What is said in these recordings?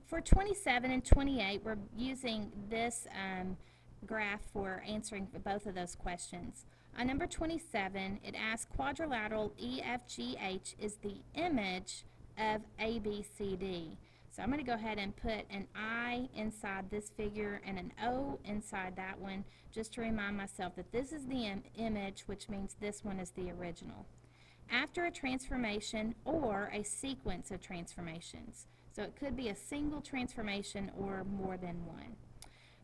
For 27 and 28, we're using this graph for answering for both of those questions. On number 27, it asks quadrilateral EFGH is the image of ABCD. So I'm going to go ahead and put an I inside this figure and an O inside that one, just to remind myself that this is the image, which means this one is the original. After a transformation or a sequence of transformations. So it could be a single transformation or more than one.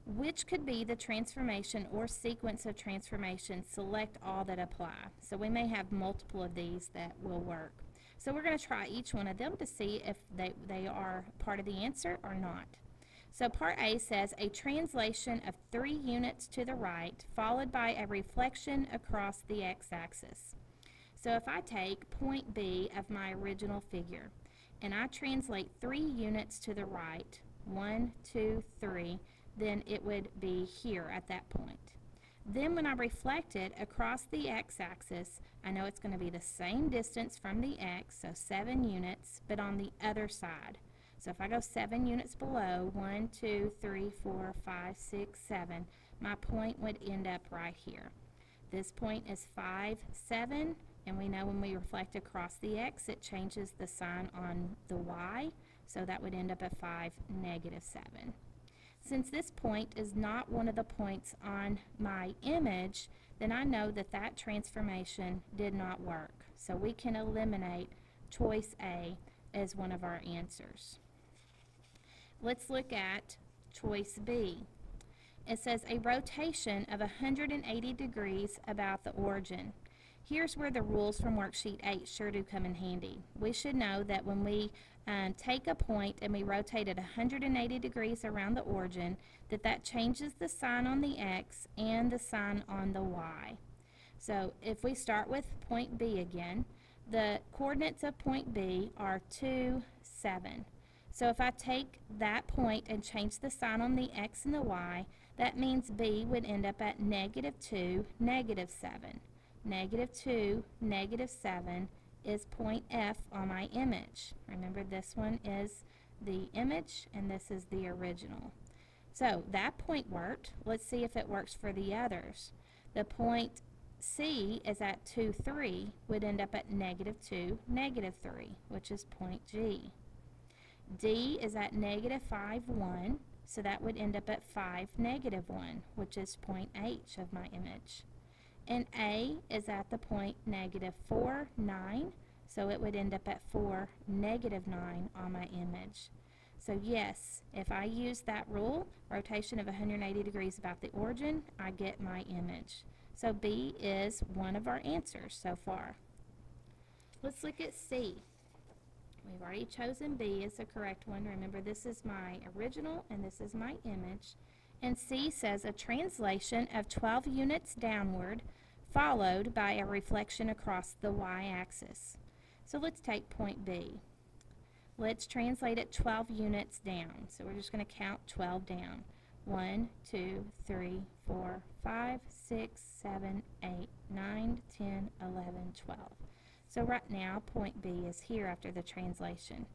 Which could be the transformation or sequence of transformations? Select all that apply. So we may have multiple of these that will work. So we're going to try each one of them to see if they are part of the answer or not. So part A says a translation of 3 units to the right followed by a reflection across the x-axis. So if I take point B of my original figure and I translate 3 units to the right, 1, 2, 3, then it would be here at that point. Then when I reflect it across the x-axis, I know it's going to be the same distance from the x, so 7 units, but on the other side. So if I go 7 units below, 1, 2, 3, 4, 5, 6, 7, my point would end up right here. This point is 5, 7, and we know when we reflect across the x, it changes the sign on the y, so that would end up at 5, negative 7. Since this point is not one of the points on my image, then I know that that transformation did not work. So we can eliminate choice A as one of our answers. Let's look at choice B. It says a rotation of 180 degrees about the origin. Here's where the rules from worksheet 8 sure do come in handy. We should know that when we take a point and we rotate it 180 degrees around the origin, that changes the sign on the x and the sign on the y. So if we start with point B again, the coordinates of point B are 2, 7. So if I take that point and change the sign on the x and the y, that means B would end up at negative 2, negative 7. Negative 2, negative 7 is point F on my image. Remember, this one is the image and this is the original. So that point worked. Let's see if it works for the others. The point C is at 2, 3, would end up at negative 2, negative 3, which is point G. D is at negative 5, 1, so that would end up at 5, negative 1, which is point H of my image. And A is at the point negative 4, 9, so it would end up at 4, negative 9 on my image. So yes, if I use that rule, rotation of 180 degrees about the origin, I get my image. So B is one of our answers so far. Let's look at C. We've already chosen B as the correct one. Remember, this is my original and this is my image. And C says a translation of 12 units downward followed by a reflection across the y-axis. So let's take point B. Let's translate it 12 units down. So we're just going to count 12 down. 1, 2, 3, 4, 5, 6, 7, 8, 9, 10, 11, 12. So right now, point B is here after the translation.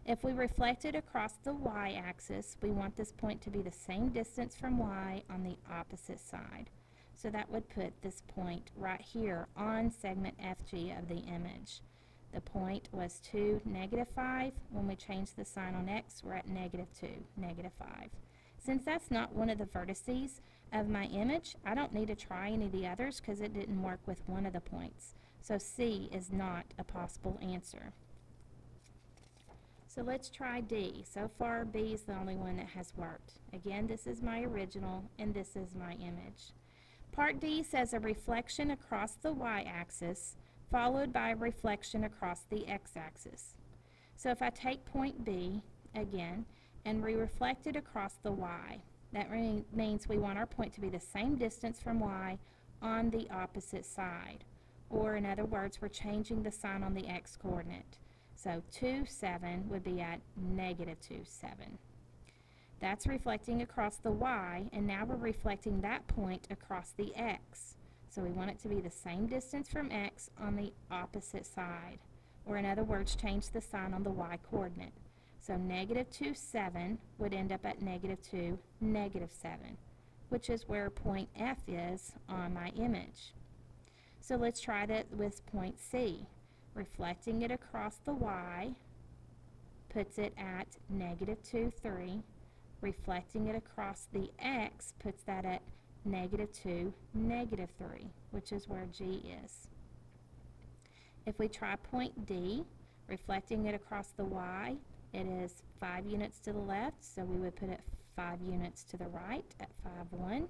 If we reflect it across the y-axis, we want this point to be the same distance from y on the opposite side. So that would put this point right here on segment FG of the image. The point was 2, negative 5. When we change the sign on x, we're at negative 2, negative 5. Since that's not one of the vertices of my image, I don't need to try any of the others because it didn't work with one of the points. So C is not a possible answer. So let's try D. So far, B is the only one that has worked. Again, this is my original and this is my image. Part D says a reflection across the y-axis followed by a reflection across the x-axis. So if I take point B again and we reflect it across the y, that means we want our point to be the same distance from y on the opposite side. Or in other words, we're changing the sign on the x coordinate. So 2, 7 would be at negative 2, 7. That's reflecting across the y, and now we're reflecting that point across the x. So we want it to be the same distance from x on the opposite side. Or in other words, change the sign on the y coordinate. So negative 2, 7 would end up at negative 2, negative 7, which is where point F is on my image. So let's try that with point C. Reflecting it across the Y puts it at negative 2, 3. Reflecting it across the X puts that at negative 2, negative 3, which is where G is. If we try point D, reflecting it across the Y, it is 5 units to the left, so we would put it 5 units to the right at 5, 1.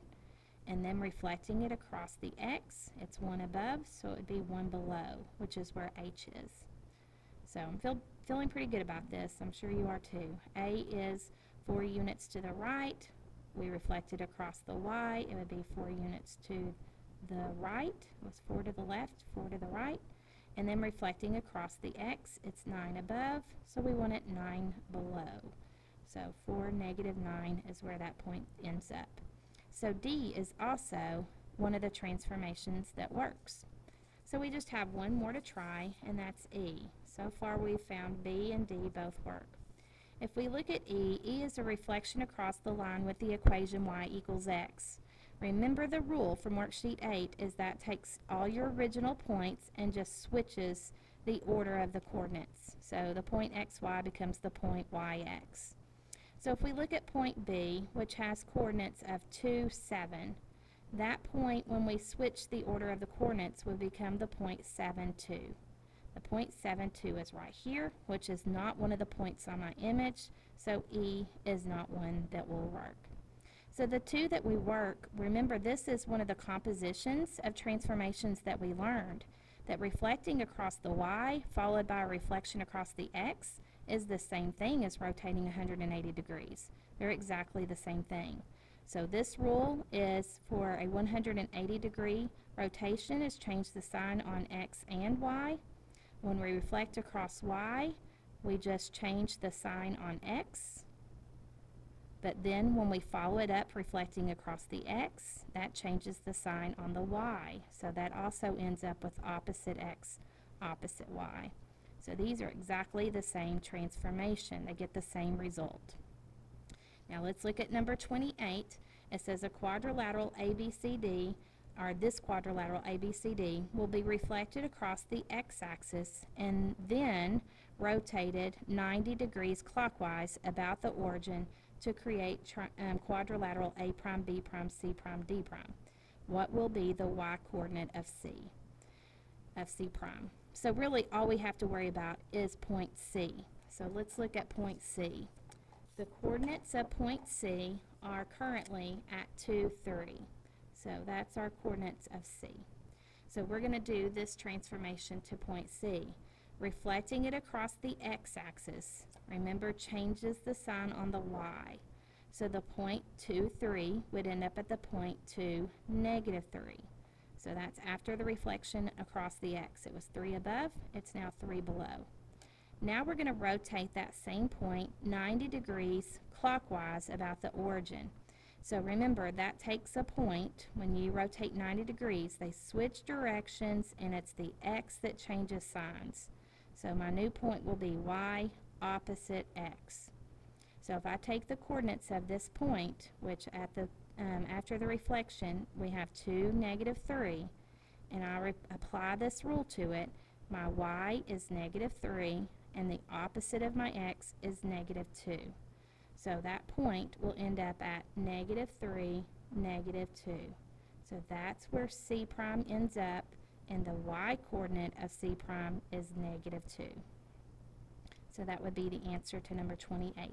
And then reflecting it across the X, it's 1 above, so it would be 1 below, which is where H is. So I'm feeling pretty good about this. I'm sure you are too. A is 4 units to the right. We reflect it across the Y. It would be 4 units to the right. It was 4 to the left, 4 to the right. And then reflecting across the X, it's 9 above, so we want it 9 below. So 4, negative 9 is where that point ends up. So D is also one of the transformations that works. So we just have one more to try, and that's E. So far we've found B and D both work. If we look at E, E is a reflection across the line with the equation y equals x. Remember the rule from worksheet 8 is that takes all your original points and just switches the order of the coordinates. So the point xy becomes the point yx. So if we look at point B, which has coordinates of 2, 7, that point, when we switch the order of the coordinates, would become the point 7, 2. The point 7, 2 is right here, which is not one of the points on my image, so E is not one that will work. So the two that we work, remember this is one of the compositions of transformations that we learned, that reflecting across the Y followed by a reflection across the X is the same thing as rotating 180 degrees. They're exactly the same thing. So this rule is for a 180 degree rotation is change the sign on X and Y. When we reflect across Y, we just change the sign on X. But then when we follow it up reflecting across the X, that changes the sign on the Y. So that also ends up with opposite X, opposite Y. So these are exactly the same transformation. They get the same result. Now let's look at number 28. It says a quadrilateral ABCD, or this quadrilateral ABCD, will be reflected across the x-axis and then rotated 90 degrees clockwise about the origin to create quadrilateral A prime, B prime, C prime, D prime. What will be the y coordinate of C prime? So really all we have to worry about is point C. So let's look at point C. The coordinates of point C are currently at 2, 3. So that's our coordinates of C. So we're going to do this transformation to point C. Reflecting it across the x-axis, remember, changes the sign on the y. So the point 2, 3 would end up at the point 2, negative 3. So that's after the reflection across the x. It was 3 above, it's now 3 below. Now we're going to rotate that same point 90 degrees clockwise about the origin. So remember, that takes a point. When you rotate 90 degrees, they switch directions, and it's the x that changes signs. So my new point will be y opposite x. So if I take the coordinates of this point, which at the after the reflection we have 2, negative 3, and I apply this rule to it, my y is negative 3, and the opposite of my x is negative 2. So that point will end up at negative 3, negative 2. So that's where C prime ends up, and the y coordinate of C prime is negative 2. So that would be the answer to number 28.